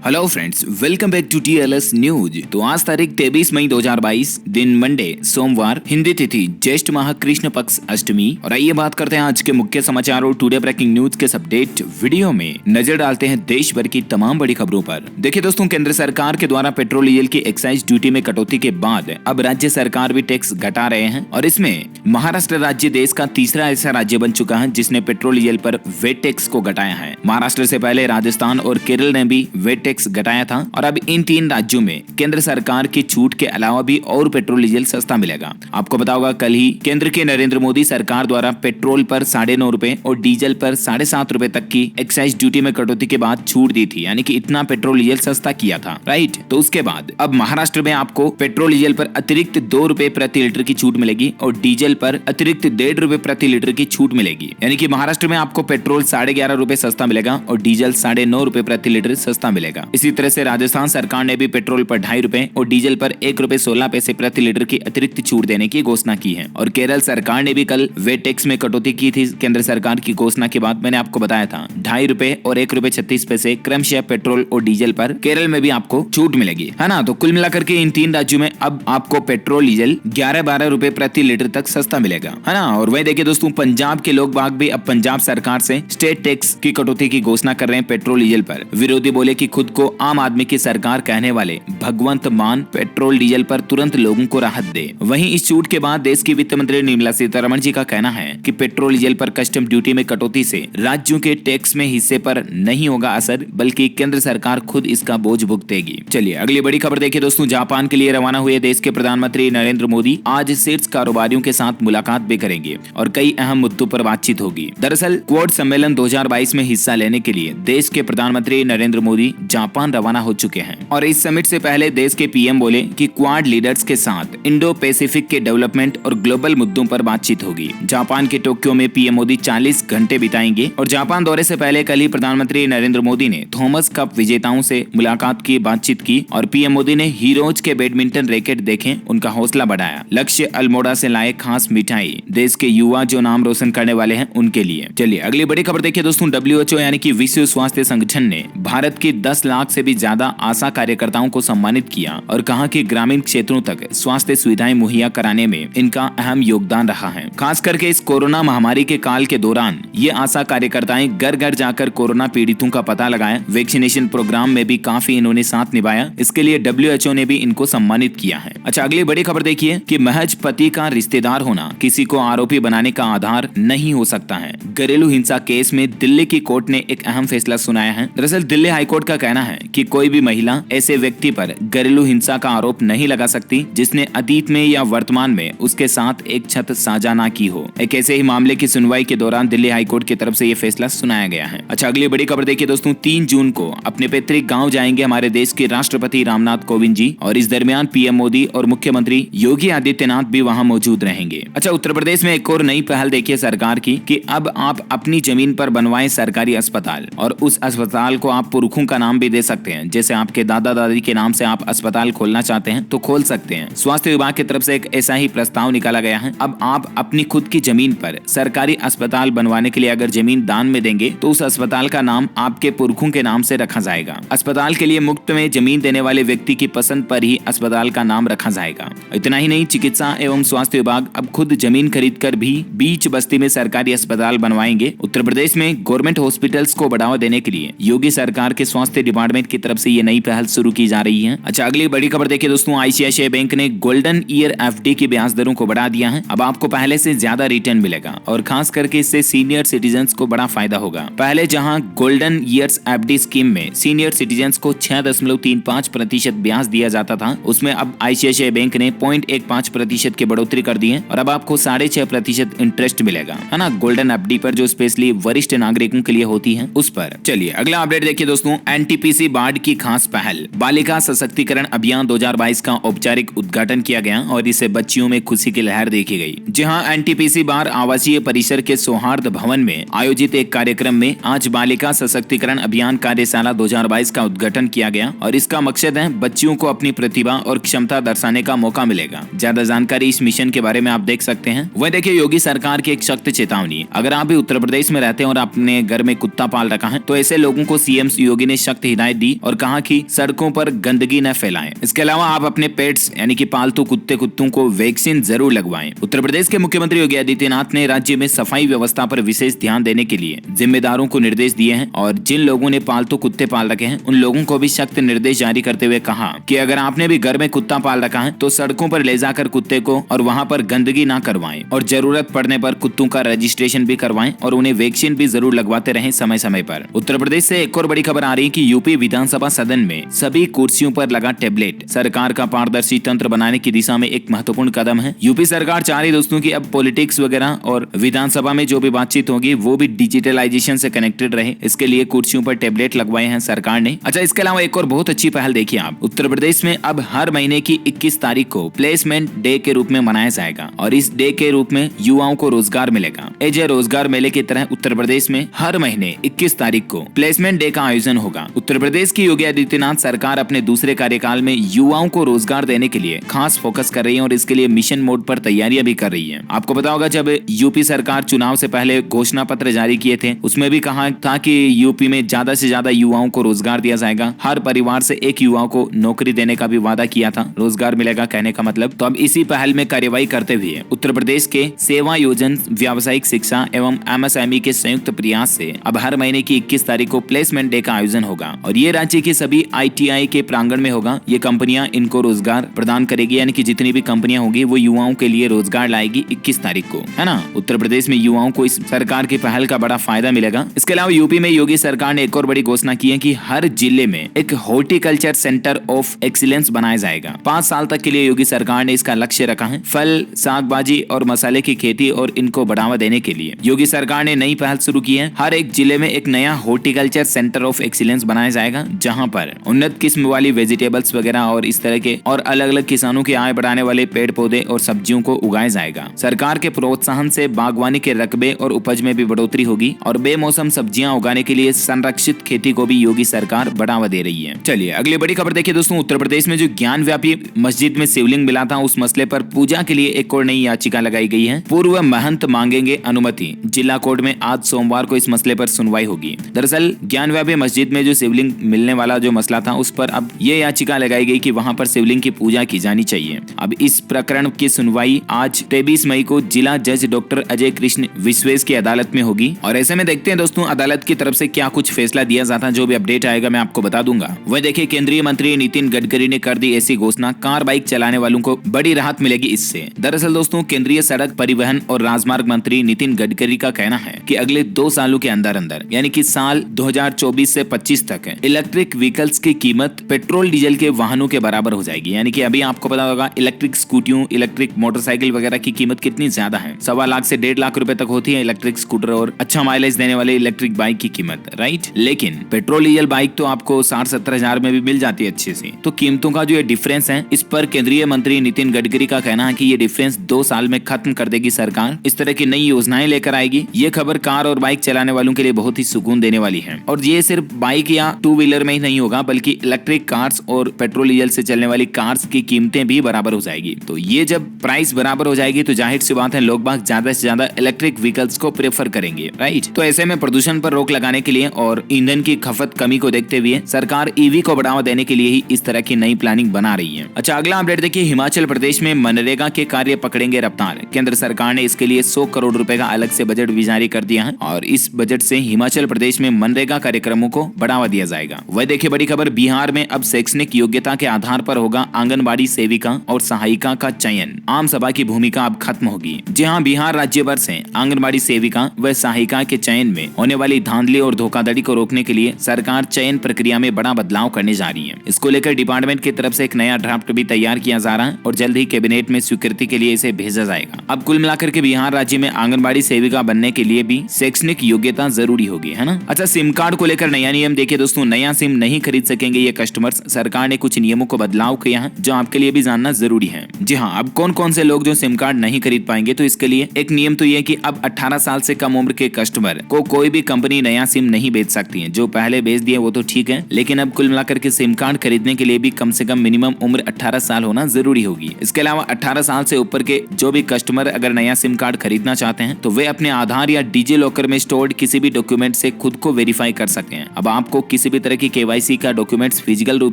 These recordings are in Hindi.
Hello friends, welcome back to TLS news. तो आज तारीख 23 मई 2022, दिन मंडे सोमवार, हिंदी तिथि ज्येष्ठ माह कृष्ण पक्ष अष्टमी। और आइए बात करते हैं आज के मुख्य समाचार और टुडे ब्रेकिंग न्यूज के अपडेट वीडियो में नजर डालते हैं देश भर की तमाम बड़ी खबरों पर। देखिए दोस्तों, केंद्र सरकार के द्वारा पेट्रोल डीजल की एक्साइज ड्यूटी में कटौती के बाद अब राज्य सरकार भी टैक्स घटा रहे हैं और इसमें महाराष्ट्र राज्य देश का तीसरा ऐसा राज्य बन चुका है जिसने पेट्रोल डीजल पर वेट टैक्स को घटाया है। महाराष्ट्र से पहले राजस्थान और केरल ने भी वेट टैक्स घटाया था और अब इन तीन राज्यों में केंद्र सरकार की छूट के अलावा भी और पेट्रोल डीजल सस्ता मिलेगा। आपको पता होगा, कल ही केंद्र के नरेंद्र मोदी सरकार द्वारा पेट्रोल पर 9.5 रुपए और डीजल पर 7.5 रुपए तक की एक्साइज ड्यूटी में कटौती के बाद छूट दी थी, यानी कि इतना पेट्रोल डीजल सस्ता किया था, राइट। तो उसके बाद अब महाराष्ट्र में आपको पेट्रोल डीजल पर अतिरिक्त 2 रुपए प्रति लीटर की छूट मिलेगी और डीजल पर अतिरिक्त 1.5 रुपए प्रति लीटर की छूट मिलेगी, यानी कि महाराष्ट्र में आपको पेट्रोल 11.5 रुपए सस्ता मिलेगा और डीजल 9.5 रुपए प्रति लीटर सस्ता मिलेगा। इसी तरह से राजस्थान सरकार ने भी पेट्रोल पर 2.5 रुपए और डीजल पर 1 रुपए 16 पैसे प्रति लीटर की अतिरिक्त छूट देने की घोषणा की है। और केरल सरकार ने भी कल वेट टैक्स में कटौती की थी। केंद्र सरकार की घोषणा के बाद मैंने आपको बताया था 2.5 रुपए और 1 रुपए 36 पैसे क्रमशः पेट्रोल और डीजल पर केरल में भी आपको छूट मिलेगी, है ना। तो कुल मिलाकर के इन तीन राज्यों में अब आपको पेट्रोल डीजल 11-12 रुपए प्रति लीटर तक सस्ता मिलेगा, है ना। और वही देखिए दोस्तों, पंजाब के लोग बाग भी अब पंजाब सरकार से स्टेट टैक्स की कटौती की घोषणा कर रहे हैं पेट्रोल डीजल पर। विरोधी बोले कि खुद को आम आदमी की सरकार कहने वाले भगवंत मान पेट्रोल डीजल पर तुरंत लोगों को राहत दे। वहीं इस छूट के बाद देश की वित्त मंत्री निर्मला सीतारमण जी का कहना है कि पेट्रोल डीजल पर कस्टम ड्यूटी में कटौती से राज्यों के टैक्स में हिस्से पर नहीं होगा असर, बल्कि केंद्र सरकार खुद इसका बोझ भुगतेगी। चलिए अगली बड़ी खबर देखिए दोस्तों, जापान के लिए रवाना हुए देश के प्रधानमंत्री नरेंद्र मोदी आज शीर्ष कारोबारियों के साथ मुलाकात भी करेंगे और कई अहम मुद्दों पर बातचीत होगी। दरअसल क्वाड सम्मेलन 2022 में हिस्सा लेने के लिए देश के प्रधानमंत्री नरेंद्र मोदी जापान रवाना हो चुके हैं और इस समिट से पहले देश के पीएम बोले कि क्वाड लीडर्स के साथ इंडो पैसिफिक के डेवलपमेंट और ग्लोबल मुद्दों पर बातचीत होगी। जापान के टोक्यो में पीएम मोदी 40 घंटे बिताएंगे और जापान दौरे से पहले कल ही प्रधानमंत्री नरेंद्र मोदी ने थॉमस कप विजेताओं से मुलाकात की, बातचीत की और पीएम मोदी ने हीरोज के बैडमिंटन रैकेट देखे, उनका हौसला बढ़ाया। लक्ष्य अल्मोड़ा से लाए खास मिठाई, देश के युवा जो नाम रोशन करने वाले हैं उनके लिए। चलिए अगली बड़ी खबर देखिए दोस्तों, WHO यानी कि विश्व स्वास्थ्य संगठन ने भारत की 10 लाख से भी ज्यादा आशा कार्यकर्ताओं को सम्मानित किया और कहा कि ग्रामीण क्षेत्रों तक स्वास्थ्य सुविधाएं मुहैया कराने में इनका अहम योगदान रहा है। खास करके इस कोरोना महामारी के काल के दौरान ये आशा कार्यकर्ताएं घर घर जाकर कोरोना पीड़ितों का पता लगाया। वैक्सीनेशन प्रोग्राम में भी काफी इन्होंने साथ निभाया, इसके लिए WHO ने भी इनको सम्मानित किया है। अच्छा, अगली बड़ी खबर देखिए कि महज पति का रिश्तेदार होना किसी को आरोपी बनाने का आधार नहीं हो सकता है। घरेलू हिंसा केस में दिल्ली की कोर्ट ने एक अहम फैसला सुनाया है। दरअसल दिल्ली हाईकोर्ट का कहना है कि कोई भी महिला ऐसे व्यक्ति पर घरेलू हिंसा का आरोप नहीं लगा सकती जिसने अतीत में या वर्तमान में उसके साथ एक छत साझा ना की हो। एक ऐसे ही मामले की सुनवाई के दौरान दिल्ली हाईकोर्ट की तरफ से ये फैसला सुनाया गया है। अच्छा, अगली बड़ी खबर देखिए दोस्तों, 3 जून को अपने पैतृक गांव जाएंगे हमारे देश के राष्ट्रपति रामनाथ कोविंद जी और इस दरमियान पीएम मोदी और मुख्यमंत्री योगी आदित्यनाथ भी वहां मौजूद रहेंगे। अच्छा, उत्तर प्रदेश में एक और नई पहल देखिए सरकार की कि अब आप अपनी जमीन पर बनवाएं सरकारी अस्पताल और उस अस्पताल को आप पुरखों का नाम भी दे सकते हैं। जैसे आपके दादा दादी के नाम से आप अस्पताल खोलना चाहते हैं तो खोल सकते हैं। स्वास्थ्य विभाग की तरफ से एक ऐसा ही प्रस्ताव निकाला गया है। अब आप अपनी खुद की जमीन पर सरकारी अस्पताल बनवाने के लिए अगर जमीन दान में देंगे तो उस अस्पताल का नाम आपके पुरखों के नाम से रखा जाएगा। अस्पताल के लिए मुफ्त में जमीन देने वाले व्यक्ति की पसंद पर ही अस्पताल का नाम रखा जाएगा। इतना ही नहीं, चिकित्सा एवं स्वास्थ्य विभाग अब खुद जमीन खरीद कर भी बीच बस्ती में सरकारी अस्पताल बनवाएंगे। उत्तर प्रदेश में गवर्नमेंट हॉस्पिटल्स को बढ़ावा देने के लिए योगी सरकार के स्वास्थ्य डिपार्टमेंट की तरफ से ये नई पहल शुरू की जा रही है। अच्छा, अगली बड़ी खबर देखिए दोस्तों, आईसीआईसीआई बैंक ने गोल्डन ईयर एफडी की ब्याज दरों को बढ़ा दिया है। अब आपको पहले से ज्यादा रिटर्न मिलेगा और खास करके इससे सीनियर सिटीजन्स को बड़ा फायदा होगा। पहले जहां गोल्डन ईयर्स एफडी स्कीम में सीनियर सिटीजन्स को 6.35% ब्याज दिया जाता था, उसमें अब आईसीआईसीआई बैंक ने 0.15% की बढ़ोतरी कर दी है और अब आपको 6.5% इंटरेस्ट मिलेगा, है ना, गोल्डन एफडी पर जो स्पेशली वरिष्ठ नागरिकों के लिए होती है उस पर। चलिए अगला अपडेट देखिए दोस्तों, एनटीपीसी बाढ़ की खास पहल बालिका सशक्तिकरण अभियान 2022 का औपचारिक उद्घाटन किया गया और इसे बच्चियों में खुशी की लहर देखी गई। जहां एनटीपीसी बाढ़ आवासीय परिसर के सौहार्द भवन में आयोजित एक कार्यक्रम में आज बालिका सशक्तिकरण अभियान कार्यशाला 2022 का उद्घाटन किया गया और इसका मकसद है बच्चियों को अपनी प्रतिभा और क्षमता दर्शाने का मौका मिलेगा। ज्यादा जानकारी इस मिशन के बारे में आप देख सकते हैं। वह देखिए योगी सरकार की एक सख्त चेतावनी, अगर आप भी उत्तर प्रदेश में रहते हैं और अपने घर में कुत्ता पाल रखा है तो ऐसे लोगों को सीएम योगी ने सख्त हिदायत दी और कहा कि सड़कों पर गंदगी न फैलाएं। इसके अलावा आप अपने पेट्स यानी कि पालतू कुत्तों को वैक्सीन जरूर लगवाएं। उत्तर प्रदेश के मुख्यमंत्री योगी आदित्यनाथ ने राज्य में सफाई व्यवस्था पर विशेष ध्यान देने के लिए जिम्मेदारों को निर्देश दिए हैं और जिन लोगों ने पालतू कुत्ते पाल रखे हैं उन लोगों को भी सख्त निर्देश जारी करते हुए कहा कि अगर आपने भी घर में कुत्ता पाल रखा है तो सड़कों पर ले जाकर कुत्ते को और वहां पर गंदगी ना करवाएं और जरूरत पड़ने पर कुत्तों का रजिस्ट्रेशन भी करवाएं और उन्हें वैक्सीन भी जरूर लगवाते रहें समय समय पर। उत्तर प्रदेश से एक और बड़ी खबर आ रही है कि यूपी विधानसभा सदन में सभी कुर्सियों पर लगा टेबलेट सरकार का पारदर्शी तंत्र बनाने की दिशा में एक महत्वपूर्ण कदम है। यूपी सरकार चाह रही दोस्तों की अब पॉलिटिक्स वगैरह और विधानसभा में जो भी बातचीत होगी वो भी डिजिटलाइजेशन से कनेक्टेड रहे, इसके लिए कुर्सियों पर टेबलेट लगवाए हैं सरकार ने। अच्छा, इसके अलावा एक और बहुत अच्छी पहल देखिए आप, उत्तर प्रदेश में अब हर महीने की 21 तारीख को प्लेसमेंट डे के रूप में मनाया जाएगा और इस डे के रूप में युवाओं को रोजगार मिलेगा। एजे रोजगार मेले की तरह उत्तर प्रदेश में हर महीने 21 तारीख को प्लेसमेंट डे का आयोजन होगा। उत्तर प्रदेश की योगी आदित्यनाथ सरकार अपने दूसरे कार्यकाल में युवाओं को रोजगार देने के लिए खास फोकस कर रही है और इसके लिए मिशन मोड पर तैयारियां भी कर रही है। आपको पता होगा जब यूपी सरकार चुनाव से पहले घोषणा पत्र जारी किए थे उसमें भी कहा था कि यूपी में ज्यादा से ज्यादा युवाओं को रोजगार दिया जाएगा, हर परिवार से एक युवा को नौकरी देने का भी वादा किया था, रोजगार मिलेगा कहने का मतलब। तो अब इसी पहल में कार्यवाही करते हुए उत्तर प्रदेश के सेवा योजन व्यावसायिक शिक्षा एवं एमएसएमई के संयुक्त प्रयास से अब हर महीने की 21 तारीख को प्लेसमेंट डे का आयोजन होगा और ये राज्य की सभी आईटीआई के प्रांगण में होगा। ये कंपनियां इनको रोजगार प्रदान करेगी, यानी कि जितनी भी कंपनियां होगी वो युवाओं के लिए रोजगार लाएगी 21 तारीख को, है ना। उत्तर प्रदेश में युवाओं को इस सरकार की पहल का बड़ा फायदा मिलेगा। इसके अलावा यूपी में योगी सरकार ने एक और बड़ी घोषणा की है कि हर जिले में एक हॉर्टिकल्चर सेंटर ऑफ एक्सीलेंस बनाया जाएगा। 5 साल तक के लिए योगी सरकार ने इसका लक्ष्य रखा है। फल, साग भाजी और मसाले की खेती और इनको बढ़ावा देने के लिए योगी सरकार ने नई पहल शुरू की है। हर एक जिले में एक नया हॉर्टिकल्चर सेंटर ऑफ एक्सीलेंस बनाया जाएगा जहां पर उन्नत किस्म वाली वेजिटेबल्स वगैरह और इस तरह के और अलग अलग किसानों की आय बढ़ाने वाले पेड़ पौधे और सब्जियों को उगाया जाएगा। सरकार के प्रोत्साहन से बागवानी के रकबे और उपज में भी बढ़ोतरी होगी और बेमौसम सब्जियां उगाने के लिए संरक्षित खेती को भी योगी सरकार बढ़ावा दे रही है। चलिए अगली बड़ी खबर देखिए दोस्तों, उत्तर प्रदेश में जो ज्ञान व्यापी मस्जिद में शिवलिंग मिला था उस मसले पर पूजा के लिए एक और नई याचिका लगाई गई है। पूर्व महंत मांगेंगे अनुमति। जिला कोर्ट में आज सोमवार को इस मसले पर सुनवाई होगी। दरअसल ज्ञान व्यापी मस्जिद में जो शिवलिंग मिलने वाला जो मसला था उस पर अब ये याचिका लगाई गई कि वहां पर शिवलिंग की पूजा की जानी चाहिए। अब इस प्रकरण की सुनवाई आज 23 मई को जिला जज डॉक्टर अजय कृष्ण विश्वेश की अदालत में होगी और ऐसे में देखते हैं दोस्तों अदालत की तरफ से क्या कुछ फैसला दिया जाता है। जो भी अपडेट आएगा मैं आपको बता दूंगा। वह देखिए, केंद्रीय मंत्री नितिन गडकरी ने कर दी ऐसी घोषणा, कार बाइक चलाने वालों को बड़ी राहत मिलेगी इससे। दरअसल दोस्तों केंद्रीय सड़क परिवहन और राजमार्ग मंत्री नितिन गडकरी का कहना है कि अगले 2 सालों के अंदर अंदर यानी कि साल 2024 से 25 तक इलेक्ट्रिक व्हीकल्स की कीमत पेट्रोल डीजल के वाहनों के बराबर हो जाएगी। यानी कि अभी आपको पता होगा इलेक्ट्रिक स्कूटियों, इलेक्ट्रिक मोटरसाइकिल वगैरह की कीमत कितनी ज्यादा है, 1.25 लाख से 1.5 लाख रुपए तक होती है इलेक्ट्रिक स्कूटर और अच्छा माइलेज देने वाले इलेक्ट्रिक बाइक की कीमत, राइट। लेकिन पेट्रोल डीजल बाइक तो आपको 60-70 हजार में भी मिल जाती है अच्छे से। तो कीमतों का जो ये डिफरेंस है इस पर केंद्रीय मंत्री नितिन गडकरी का कहना है कि ये डिफरेंस 2 साल में खत्म कर देगी सरकार। इस तरह की नई योजनाएं लेकर आएगी। ये खबर कार और बाइक चलाने वालों के लिए बहुत ही सुकून देने वाली है और ये सिर्फ बाइक या 2 व्हीलर में ही नहीं होगा बल्कि इलेक्ट्रिक कार्स और पेट्रोल डीजल से चलने वाली कार्स की कीमतें भी बराबर हो जाएगी। तो ये जब प्राइस बराबर हो जाएगी तो जाहिर सी बात है लोग बाग ज्यादा से ज्यादा इलेक्ट्रिक व्हीकल्स को प्रेफर करेंगे, राइट। तो ऐसे में प्रदूषण पर रोक लगाने के लिए और ईंधन की खपत कमी को देखते हुए सरकार ईवी को बढ़ावा देने के लिए ही इस तरह की नई प्लानिंग बना रही है। अच्छा, अगला अपडेट देखिए, हिमाचल प्रदेश में मनरेगा के कार्य पकड़ेंगे रफ्तार। केंद्र सरकार ने इसके लिए 100 करोड़ रुपए का अलग से बजट भी जारी कर दिया है और इस बजट से हिमाचल प्रदेश में मनरेगा कार्यक्रमों को बढ़ावा दिया जाएगा। वह देखिए बड़ी खबर, बिहार में अब शैक्षणिक योग्यता के आधार पर होगा आंगनबाड़ी सेविका और सहायिका का चयन। आम सभा की भूमिका अब खत्म होगी। जी हाँ, बिहार राज्य भर से आंगनबाड़ी सेविका व सहायिका के चयन में होने वाली धांधली और धोखाधड़ी को रोकने के लिए सरकार चयन प्रक्रिया में बड़ा बदलाव करने जा रही है। इसको लेकर डिपार्टमेंट की तरफ से एक नया ड्राफ्ट भी तैयार किया जा रहा है और जल्द ही कैबिनेट में स्वीकृति के लिए इसे भेजा जाएगा। अब कुल मिलाकर के बिहार राज्य में आंगनबाड़ी सेविका बनने के लिए भी शैक्षणिक योग्यता जरूरी होगी, है ना। अच्छा, सिम कार्ड को लेकर नया नियम देखिए दोस्तों, नया सिम नहीं खरीद सकेंगे ये कस्टमर्स। सरकार ने कुछ नियमों को बदलाव किया है जो आपके लिए भी जानना जरूरी है। जी हाँ, अब कौन कौन से लोग जो सिम कार्ड नहीं खरीद पाएंगे, तो इसके लिए एक नियम तो ये कि अब 18 साल से कम उम्र के कस्टमर को कोई भी कंपनी नया सिम नहीं बेच सकती है। जो पहले बेच दिए वो तो ठीक है, लेकिन अब कुल मिलाकर के सिम कार्ड खरीदने के लिए भी कम से कम मिनिमम उम्र 18 साल होना जरूरी होगी। इसके अलावा 18 साल से ऊपर के जो भी कस्टमर अगर नया सिम कार्ड खरीदना चाहते हैं तो वे अपने आधार या डिजी लॉकर में स्टोर्ड किसी भी डॉक्यूमेंट से खुद को वेरीफाई कर सकते हैं। अब आपको किसी किसी भी तरह की केवाईसी का डॉक्यूमेंट्स फिजिकल रूप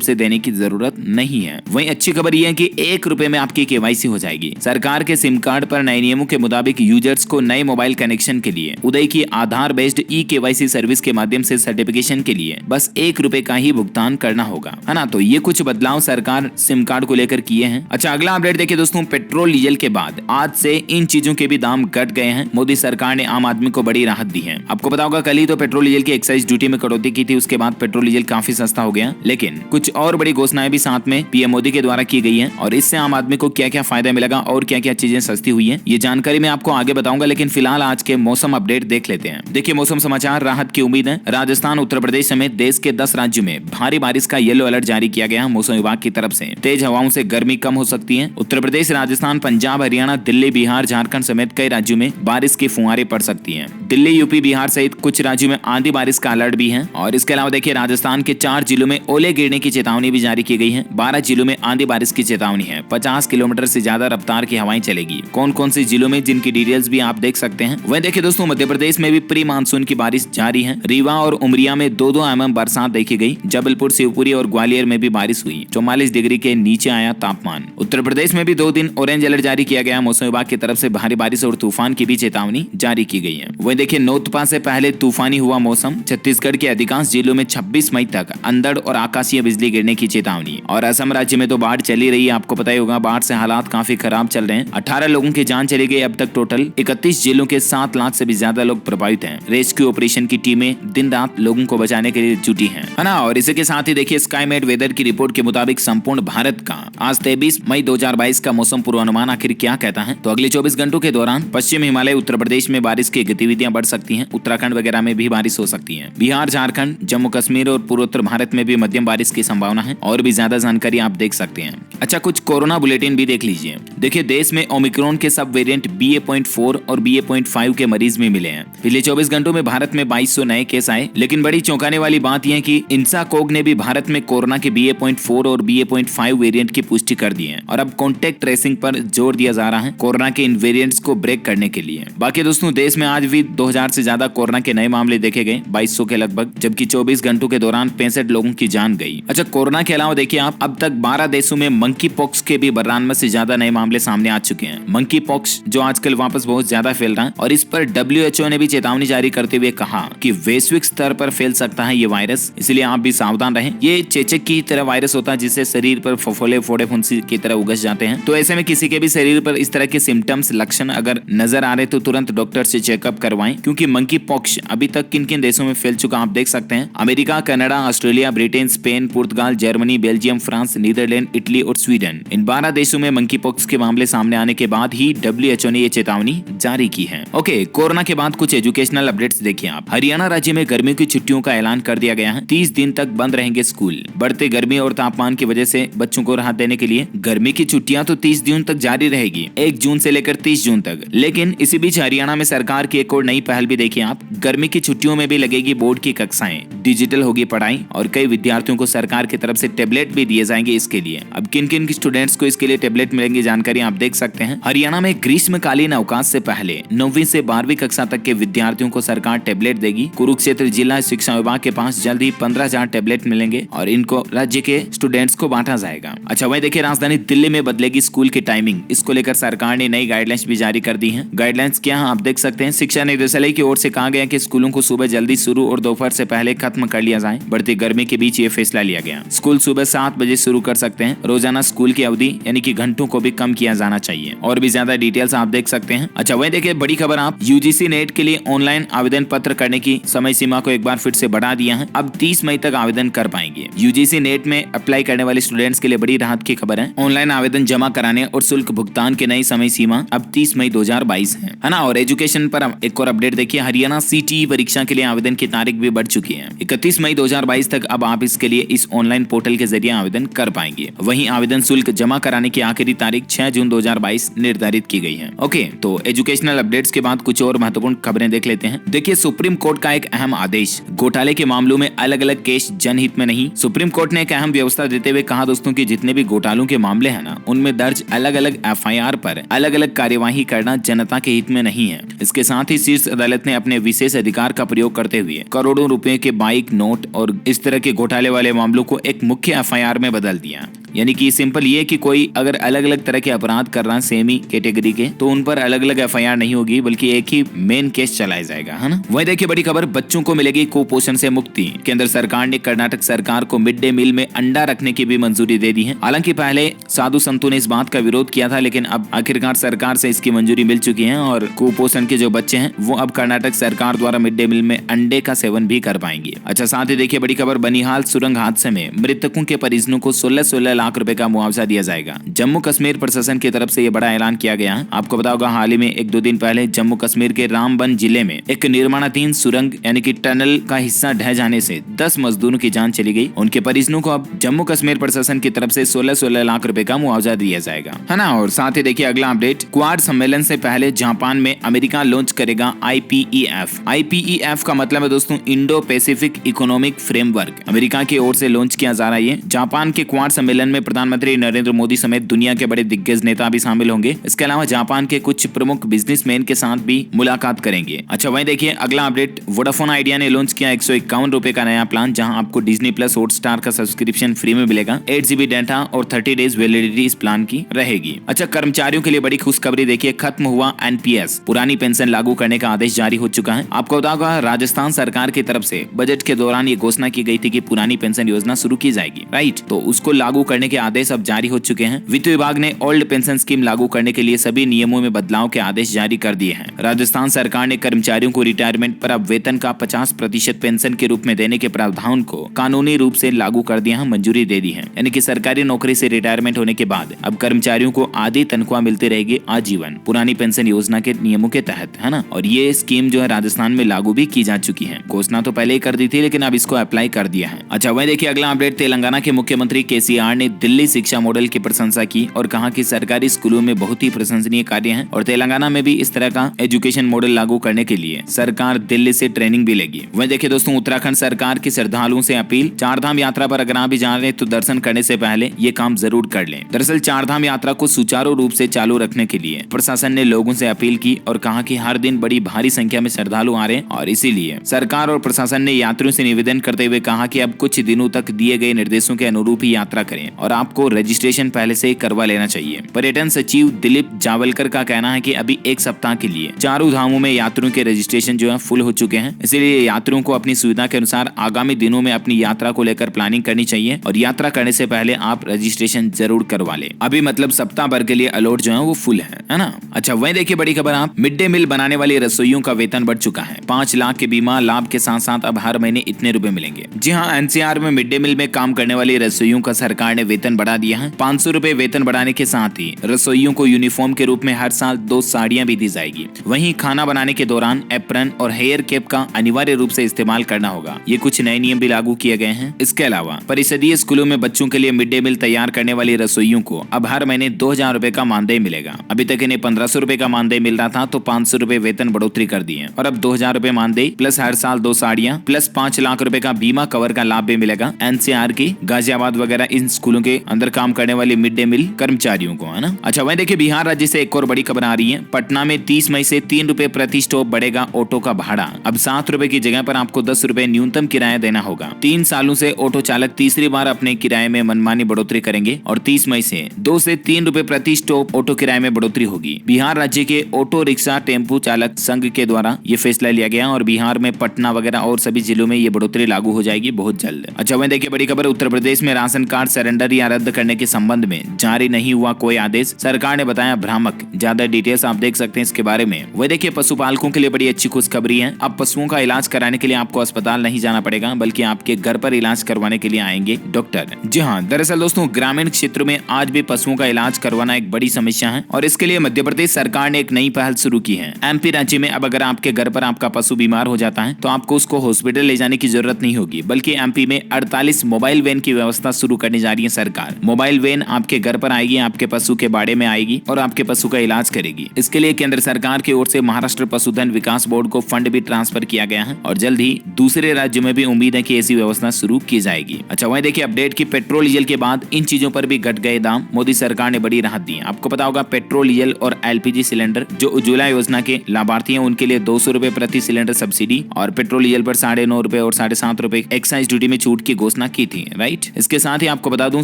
से देने की जरूरत नहीं है। वहीं अच्छी खबर यह है कि 1 रुपए में आपकी केवाईसी हो जाएगी। सरकार के सिम कार्ड पर नए नियमों के मुताबिक यूजर्स को नए मोबाइल कनेक्शन के लिए उदय की आधार बेस्ड ई-केवाईसी सर्विस के माध्यम से सर्टिफिकेशन के लिए बस 1 रुपए का ही भुगतान करना होगा, है ना। तो ये कुछ बदलाव सरकार सिम कार्ड को लेकर किए हैं। अच्छा, अगला अपडेट देखिए दोस्तों, पेट्रोल डीजल के बाद आज से इन चीजों के भी दाम घट गए हैं। मोदी सरकार ने आम आदमी को बड़ी राहत दी है। आपको पता होगा कल ही तो पेट्रोल डीजल की एक्साइज ड्यूटी में कटौती की थी, उसके बाद पेट्रोल डीजल काफी सस्ता हो गया। लेकिन कुछ और बड़ी घोषणाएं भी साथ में पीएम मोदी के द्वारा की गई है और इससे आम आदमी को क्या क्या फायदा मिलेगा और क्या क्या चीजें सस्ती हुई है, ये जानकारी मैं आपको आगे बताऊंगा। लेकिन फिलहाल आज के मौसम अपडेट देख लेते हैं। देखिए मौसम समाचार, राहत की उम्मीद है। राजस्थान, उत्तर प्रदेश समेत देश के 10 राज्यों में भारी बारिश का येलो अलर्ट जारी किया गया है मौसम विभाग की तरफ से। तेज हवाओं से गर्मी कम हो सकती है। उत्तर प्रदेश, राजस्थान, पंजाब, हरियाणा, दिल्ली, बिहार, झारखंड समेत कई राज्यों में बारिश की फुहारें पड़ सकती हैं। दिल्ली, यूपी, बिहार सहित कुछ राज्यों में आंधी बारिश का अलर्ट भी है। और इसके अलावा देखिए राजस्थान के 4 जिलों में ओले गिरने की चेतावनी भी जारी की गई है। 12 जिलों में आंधी बारिश की चेतावनी है। 50 किलोमीटर से ज्यादा रफ्तार की हवाएं चलेगी। कौन कौन से जिलों में, जिनकी डिटेल्स भी आप देख सकते हैं। वहीं देखिए दोस्तों, मध्य प्रदेश में भी प्री मानसून की बारिश जारी है। रीवा और उमरिया में 2-2 mm बरसात देखी गई। जबलपुर, शिवपुरी और ग्वालियर में भी बारिश हुई। 44 डिग्री के नीचे आया तापमान। उत्तर प्रदेश में भी 2 दिन ऑरेंज अलर्ट जारी किया गया। मौसम विभाग की तरफ से भारी बारिश और तूफान की भी चेतावनी जारी की गई है। वहीं देखिए नौतपा से पहले तूफानी हुआ मौसम। छत्तीसगढ़ के अधिकांश जिलों में 26 मई तक अंधड़ और आकाशीय बिजली गिरने की चेतावनी। और असम राज्य में तो बाढ़ चली रही है, आपको पता ही होगा। बाढ़ से हालात काफी खराब चल रहे हैं। 18 लोगों की जान चली गई। अब तक टोटल 31 जिलों के 7 लाख से भी ज्यादा लोग प्रभावित हैं। रेस्क्यू ऑपरेशन की टीमें दिन रात लोगों को बचाने के लिए जुटी हैं, है ना। और इसी के साथ ही देखिए स्काईमेट वेदर की रिपोर्ट के मुताबिक संपूर्ण भारत का आज 23 मई 2022 का मौसम पूर्वानुमान आखिर क्या कहता है। तो अगले 24 घंटों के दौरान पश्चिम हिमालय, उत्तर प्रदेश में बारिश की गतिविधियां बढ़ सकती हैं। उत्तराखंड वगैरह में भी बारिश हो सकती है। बिहार, झारखंड, जम्मू कश्मीर और पूर्वोत्तर भारत में भी मध्यम बारिश की संभावना है। और भी ज्यादा जानकारी आप देख सकते हैं। अच्छा, कुछ कोरोना बुलेटिन भी देख लीजिए। देखिए देश में ओमिक्रॉन के सब वेरिएंट BA.4 और BA.5 के मरीज भी मिले हैं। पिछले 24 घंटों में भारत में 2200 नए केस आए। लेकिन बड़ी चौंकाने वाली बात यह है कि इंसाकोग ने भी भारत में कोरोना के BA.4 और BA.5 वेरिएंट की पुष्टि कर दी है। और अब कॉन्टेक्ट ट्रेसिंग पर जोर दिया जा रहा है कोरोना के इन वेरिएंट्स को ब्रेक करने के लिए। बाकी दोस्तों, देश में आज भी 2000 से ज्यादा कोरोना के नए मामले देखे गए, 2200 के लगभग, जबकि 24 घंटों के दौरान 65 लोगों की जान गई। अच्छा, कोरोना के अलावा देखिए आप, अब तक 12 देशों में मंकी पॉक्स के भी 92 से ज्यादा नए मामले सामने आ चुके हैं। मंकी पॉक्स जो आजकल वापस बहुत ज्यादा फैल रहा है और इस पर WHO ने भी चेतावनी जारी करते हुए कहा कि वैश्विक स्तर पर फैल सकता है ये वायरस, इसलिए आप भी सावधान रहें। ये चेचक की तरह वायरस होता है जिससे शरीर पर फफोले, फोड़े, फुंसी की तरह उगस जाते हैं। तो ऐसे में किसी के भी शरीर पर इस तरह के सिम्टम्स, लक्षण अगर नजर आ रहे तो तुरंत डॉक्टर से चेकअप करवाएं, क्योंकि मंकी पॉक्स अभी तक किन किन देशों में फैल चुका आप देख सकते हैं। America, Canada, Australia, Britain, Spain, Portugal, Germany, Belgium, France, Netherlands, Italy और स्वीडन, इन 12 देशों में मंकी पॉक्स के मामले सामने आने के बाद ही WHO ने ये चेतावनी जारी की है। ओके, कोरोना के बाद कुछ एजुकेशनल अपडेट्स देखिए आप। हरियाणा राज्य में गर्मियों की छुट्टियों का ऐलान कर दिया गया है। 30 दिन तक बंद रहेंगे स्कूल। बढ़ते गर्मी और तापमान की वजह से बच्चों को राहत देने के लिए गर्मी की छुट्टियां तो 30 जून तक जारी रहेगी, 1 जून से लेकर 30 जून तक। लेकिन इसी बीच हरियाणा में सरकार की एक और नई पहल भी देखिए आप। गर्मी की छुट्टियों में भी लगेगी बोर्ड की कक्षाएं, डिजिटल होगी पढ़ाई और कई विद्यार्थियों को सरकार की तरफ से टेबलेट भी दिए जाएंगे इसके लिए। अब किन किन स्टूडेंट्स को इसके लिए टेबलेट मिलेंगी, जानकारी आप देख सकते हैं। हरियाणा में ग्रीष्मकालीन अवकाश से पहले 9वीं से 12वीं कक्षा तक के विद्यार्थियों को सरकार टेबलेट देगी। कुरुक्षेत्र जिला शिक्षा विभाग के पास जल्द ही 15,000 टेबलेट मिलेंगे और इनको राज्य के स्टूडेंट्स को बांटा जाएगा। अच्छा, वहीं देखिए राजधानी दिल्ली में बदलेगी स्कूल की टाइमिंग। इसको लेकर सरकार ने नई गाइडलाइंस भी जारी कर दी है। गाइडलाइंस क्या है आप देख सकते हैं। शिक्षा निदेशालय की ओर से कहा गया कि स्कूलों को सुबह जल्दी शुरू और दोपहर से पहले खत्म कर लिया जाए। बढ़ती गर्मी के बीच ये फैसला लिया गया। स्कूल सुबह 7 बजे शुरू कर सकते हैं। रोजाना स्कूल की अवधि यानी कि घंटों को भी कम किया जाना चाहिए। और भी ज्यादा डिटेल्स आप देख सकते हैं। अच्छा, वहीं देखिए बड़ी खबर आप, UGC नेट के लिए ऑनलाइन आवेदन पत्र करने की समय सीमा को एक बार फिर से बढ़ा दिया है। अब 30 मई तक आवेदन कर पाएंगे। UGC नेट में अप्लाई करने वाले स्टूडेंट्स के लिए बड़ी राहत की खबर है। ऑनलाइन आवेदन जमा कराने और शुल्क भुगतान की नई समय सीमा अब 30 मई 2022 है ना। और एजुकेशन पर एक और अपडेट देखिए। हरियाणा CTE परीक्षा के लिए आवेदन की तारीख भी बढ़ चुकी है। 31 मई 2022 तक अब आप इसके लिए इस ऑनलाइन पोर्टल के जरिए आवेदन कर पाएंगे। वहीं आवेदन आवेदन शुल्क जमा कराने की आखिरी तारीख 6 जून 2022 निर्धारित की गई है। ओके, तो एजुकेशनल अपडेट्स के बाद कुछ और महत्वपूर्ण खबरें देख लेते हैं। देखिए, सुप्रीम कोर्ट का एक अहम आदेश, घोटाले के मामलों में अलग अलग केस जनहित में नहीं। सुप्रीम कोर्ट ने एक अहम व्यवस्था देते हुए कहा दोस्तों कि जितने भी घोटालों के मामले हैं ना, उनमें दर्ज अलग अलग FIR पर अलग अलग कार्यवाही करना जनता के हित में नहीं है। इसके साथ ही शीर्ष अदालत ने अपने विशेष अधिकार का प्रयोग करते हुए करोड़ों रुपए के बाइक नोट और इस तरह के घोटाले वाले मामलों को एक मुख्य FIR में बदल दिया। यानी कि सिंपल ये कि कोई अगर अलग अलग तरह के अपराध कर रहा है सेम ही कैटेगरी के, तो उन पर अलग अलग FIR नहीं होगी, बल्कि एक ही मेन केस चलाया जाएगा, है ना। वही देखिए बड़ी खबर, बच्चों को मिलेगी कुपोषण से मुक्ति। केंद्र सरकार ने कर्नाटक सरकार को मिड डे मील में अंडा रखने की भी मंजूरी दे दी है। हालांकि पहले साधु संतों ने इस बात का विरोध किया था, लेकिन अब आखिरकार सरकार से इसकी मंजूरी मिल चुकी है और कुपोषण के जो बच्चे हैं वो अब कर्नाटक सरकार द्वारा मिड डे मील में अंडे का सेवन भी कर पाएंगे। अच्छा, साथ ही देखिए बड़ी खबर, बनिहाल सुरंग हादसे में मृतकों के परिजनों को 16 लाख रुपए का मुआवजा दिया जाएगा। जम्मू कश्मीर प्रशासन की तरफ से ये बड़ा ऐलान किया गया है। आपको पता होगा हाल ही में 1-2 दिन पहले जम्मू कश्मीर के रामबन जिले में एक निर्माणाधीन सुरंग यानी कि टनल का हिस्सा ढह जाने से 10 मजदूरों की जान चली गई। उनके परिजनों को अब जम्मू कश्मीर प्रशासन की तरफ से 16 लाख रुपए का मुआवजा दिया जाएगा, है ना। और साथ ही देखिए अगला अपडेट, क्वाड सम्मेलन से पहले जापान में अमेरिका लॉन्च करेगा IPEF। IPEF का मतलब है दोस्तों Indo Pacific economic framework. America की ओर से लॉन्च किया जा रहा है। जापान के क्वाड सम्मेलन में प्रधानमंत्री नरेंद्र मोदी समेत दुनिया के बड़े दिग्गज नेता भी शामिल होंगे। इसके अलावा जापान के कुछ प्रमुख बिजनेसमैन के साथ भी मुलाकात करेंगे। अच्छा, वहीं देखिए अगला अपडेट, वोडाफोन आइडिया ने लॉन्च किया 151 रुपए का नया प्लान, जहां आपको डिज्नी प्लस हॉटस्टार का सब्सक्रिप्शन फ्री में मिलेगा। 8 GB डाटा और 30 डेज वैलिडिटी इस प्लान की रहेगी। अच्छा, कर्मचारियों के लिए बड़ी खुशखबरी, देखिए खत्म हुआ NPS, पुरानी पेंशन लागू करने का आदेश जारी हो चुका है। आपको बताऊंगा राजस्थान सरकार की तरफ से बजट के दौरान ये घोषणा की गई थी कि पुरानी पेंशन योजना शुरू की जाएगी, राइट। तो उसको लागू करने के आदेश अब जारी हो चुके हैं। वित्त विभाग ने ओल्ड पेंशन स्कीम लागू करने के लिए सभी नियमों में बदलाव के आदेश जारी कर दिए हैं। राजस्थान सरकार ने कर्मचारियों को रिटायरमेंट पर अब वेतन का 50% पेंशन के रूप में देने के प्रावधान को कानूनी रूप से लागू कर दिया है, मंजूरी दे दी है। यानी कि सरकारी नौकरी से रिटायरमेंट होने के बाद अब कर्मचारियों को आधी तनख्वाह मिलती रहेगी आजीवन, पुरानी पेंशन योजना के नियमों के तहत, है ना। और ये स्कीम जो है राजस्थान में लागू भी की जा चुकी है। घोषणा तो पहले ही कर दी थी, लेकिन अब इसको अप्लाई कर दिया है। अच्छा, वही देखिए अगला अपडेट, तेलंगाना के मुख्यमंत्री KCR ने दिल्ली शिक्षा मॉडल की प्रशंसा की और कहा कि सरकारी स्कूलों में बहुत ही प्रशंसनीय कार्य है और तेलंगाना में भी इस तरह का एजुकेशन मॉडल लागू करने के लिए सरकार दिल्ली से ट्रेनिंग भी लेगी। वहीं देखिए दोस्तों, उत्तराखंड सरकार की श्रद्धालुओं से अपील, चारधाम यात्रा पर अगर आप भी जा रहे हैं तो दर्शन करने से पहले ये काम जरूर कर लें। दरअसल चारधाम यात्रा को सुचारू रूप से चालू रखने के लिए प्रशासन ने लोगों से अपील की और कहा कि हर दिन बड़ी भारी संख्या में श्रद्धालु आ रहे हैं और इसीलिए सरकार और प्रशासन ने यात्रियों से निवेदन करते हुए कहा कि अब कुछ दिनों तक दिए गए निर्देशों के अनुरूप ही यात्रा करें और आपको रजिस्ट्रेशन पहले से ही करवा लेना चाहिए। पर्यटन सचिव दिलीप जावलकर का कहना है कि अभी एक सप्ताह के लिए चारों धामों में यात्रियों के रजिस्ट्रेशन जो है फुल हो चुके हैं। इसीलिए यात्रियों को अपनी सुविधा के अनुसार आगामी दिनों में अपनी यात्रा को लेकर प्लानिंग करनी चाहिए और यात्रा करने से पहले आप रजिस्ट्रेशन जरूर करवा लें। अभी मतलब सप्ताह भर के लिए अलॉट जो है वो फुल है ना। अच्छा, वहीं देखिए बड़ी खबर, आप मिड डे मील बनाने वाले रसोइयों का वेतन बढ़ चुका है। 5 लाख के बीमा लाभ के साथ साथ अब हर महीने इतने रुपए मिलेंगे। जी हाँ, NCR में मिड डे मील में काम करने वाले रसोइयों का सरकार ने वेतन बढ़ा दिया है। 500 रुपए वेतन बढ़ाने के साथ ही रसोइयों को यूनिफॉर्म के रूप में हर साल 2 साड़ियां भी दी जाएगी। वहीं खाना बनाने के दौरान एप्रन और हेयर कैप का अनिवार्य रूप से इस्तेमाल करना होगा। ये कुछ नए नियम भी लागू किए गए हैं। इसके अलावा परिषदीय स्कूलों में बच्चों के लिए मिड डे मील तैयार करने वाले रसोइयों को अब हर महीने 2000 रुपए का मानदेय मिलेगा। अभी तक इन्हें 1500 रुपए का मानदेय मिल रहा था, तो 500 रुपए वेतन बढ़ोतरी कर दी है और अब 2000 रुपए मानदेय प्लस हर साल 2 साड़ियां प्लस 5 लाख रुपए का बीमा कवर का लाभ भी मिलेगा NCR की गाजियाबाद वगैरह इन स्कूलों के अंदर काम करने वाले मिड डे मील कर्मचारियों को, है ना। अच्छा, वहीं देखिए बिहार राज्य से एक और बड़ी खबर आ रही है। पटना में 30 मई से 3 रुपए प्रति स्टॉप बढ़ेगा ऑटो का भाड़ा। अब 7 रुपए की जगह पर आपको 10 रुपए न्यूनतम किराया देना होगा। 3 सालों से ऑटो चालक तीसरी बार अपने किराए में मनमानी बढ़ोतरी करेंगे और 30 मई से 2 से 3 रुपए प्रति स्टॉप ऑटो किराए में बढ़ोतरी होगी। बिहार राज्य के ऑटो रिक्शा टेम्पो चालक संघ के द्वारा ये फैसला लिया गया और बिहार में पटना वगैरह और सभी जिलों में ये बढ़ोतरी लागू हो जाएगी बहुत जल्द। अच्छा, वहीं देखिए बड़ी खबर, उत्तर प्रदेश में राशन कार्ड सरेंडर या रद्द करने के संबंध में जारी नहीं हुआ कोई आदेश, सरकार ने बताया भ्रामक। ज्यादा डिटेल्स आप देख सकते हैं इसके बारे में। वही देखिए पशुपालकों के लिए बड़ी अच्छी खुशखबरी है। अब पशुओं का इलाज कराने के लिए आपको अस्पताल नहीं जाना पड़ेगा, बल्कि आपके घर पर इलाज करवाने के लिए आएंगे डॉक्टर। जी हाँ, दरअसल दोस्तों ग्रामीण क्षेत्रों में आज भी पशुओं का इलाज करवाना एक बड़ी समस्या है और इसके लिए मध्य प्रदेश सरकार ने एक नई पहल शुरू की है। MP राज्य में अब अगर आपके घर पर आपका पशु बीमार हो जाता है तो आपको उसको हॉस्पिटल ले जाने की जरूरत नहीं होगी, बल्कि MP में 48 मोबाइल वैन की व्यवस्था शुरू करने जा रही है है सरकार। मोबाइल वैन आपके घर पर आएगी, आपके पशु के बाड़े में आएगी और आपके पशु का इलाज करेगी। इसके लिए केंद्र सरकार की ओर से महाराष्ट्र पशुधन विकास बोर्ड को फंड भी ट्रांसफर किया गया है और जल्द ही दूसरे राज्यों में भी उम्मीद है कि ऐसी व्यवस्था शुरू की जाएगी। अच्छा, वहीं देखिए अपडेट की पेट्रोल डीजल के बाद इन चीजों पर भी घट गए दाम। मोदी सरकार ने बड़ी राहत दी है। आपको पता होगा पेट्रोल डीजल और एलपीजी सिलेंडर जो उज्ज्वला योजना के लाभार्थी हैं उनके लिए 200 रुपए प्रति सिलेंडर सब्सिडी और पेट्रोल डीजल पर 9.5 रुपए और 7.5 रुपए एक्साइज ड्यूटी में छूट की घोषणा की थी, राइट। इसके साथ ही आपको बता दूं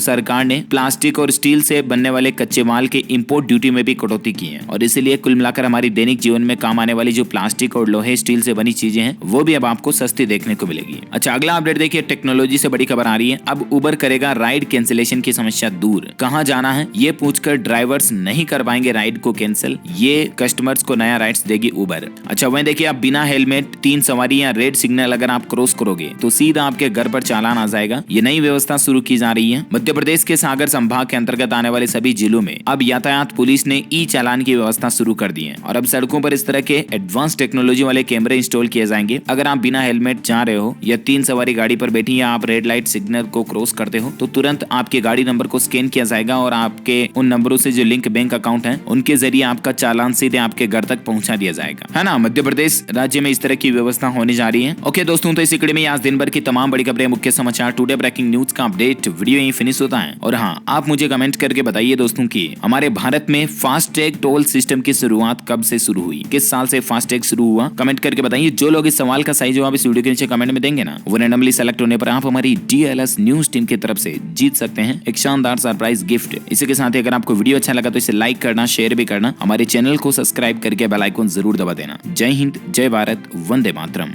सरकार ने प्लास्टिक और स्टील से बनने वाले कच्चे माल के इंपोर्ट ड्यूटी में भी कटौती की है और इसीलिए कुल मिलाकर हमारी दैनिक जीवन में काम आने वाली जो प्लास्टिक और लोहे स्टील से बनी चीजें हैं वो भी अब आपको सस्ती देखने को मिलेगी। अच्छा, अगला अपडेट देखिए टेक्नोलॉजी से बड़ी खबर आ रही है। अब उबर करेगा राइड कैंसिलेशन की समस्या दूर। कहां जाना है ये पूछकर ड्राइवर्स नहीं कर पाएंगे राइड को कैंसिल, ये कस्टमर्स को नया राइड्स देगी उबर। अच्छा, वहीं देखिए आप बिना हेलमेट 3 सवारी या रेड सिग्नल अगर आप क्रॉस करोगे तो सीधा आपके घर पर चालान आ जाएगा। ये नई व्यवस्था शुरू की जा रही है। मध्य प्रदेश के सागर संभाग के अंतर्गत आने वाले सभी जिलों में अब यातायात पुलिस ने ई चालान की व्यवस्था शुरू कर दी है और अब सड़कों पर इस तरह के एडवांस टेक्नोलॉजी वाले कैमरे इंस्टॉल किए जाएंगे। अगर आप बिना हेलमेट जा रहे हो या 3 सवारी गाड़ी पर बैठी या आप रेड लाइट सिग्नल को क्रॉस करते हो तो तुरंत आपके गाड़ी नंबर को स्कैन किया जाएगा और आपके उन नंबरों से जो लिंक बैंक अकाउंट है उनके जरिए आपका चालान सीधे आपके घर तक पहुंचा दिया जाएगा, है ना। मध्य प्रदेश राज्य में इस तरह की व्यवस्था होने जा रही है। ओके दोस्तों, तो इसी कड़ी में आज दिन भर की तमाम बड़ी खबरें, मुख्य समाचार, टुडे ब्रेकिंग न्यूज का अपडेट वीडियो यहीं फिनिश होता है। और हाँ, आप मुझे कमेंट करके बताइए दोस्तों कि हमारे भारत में फास्टैग टोल सिस्टम की शुरुआत कब से शुरू हुई, किस साल से फास्टैग शुरू हुआ, कमेंट करके बताइए। जो लोग इस सवाल का सही जवाब इस वीडियो के नीचे कमेंट में देंगे ना, वो रैंडमली सेलेक्ट होने पर आप हमारी DLS न्यूज टीम की तरफ से जीत सकते हैं एक शानदार सरप्राइज गिफ्ट। इसी के साथ ही अगर आपको वीडियो अच्छा लगा तो इसे लाइक करना, शेयर भी करना, हमारे चैनल को सब्सक्राइब करके बेल आइकन जरूर दबा देना। जय हिंद, जय भारत, वंदे मातरम।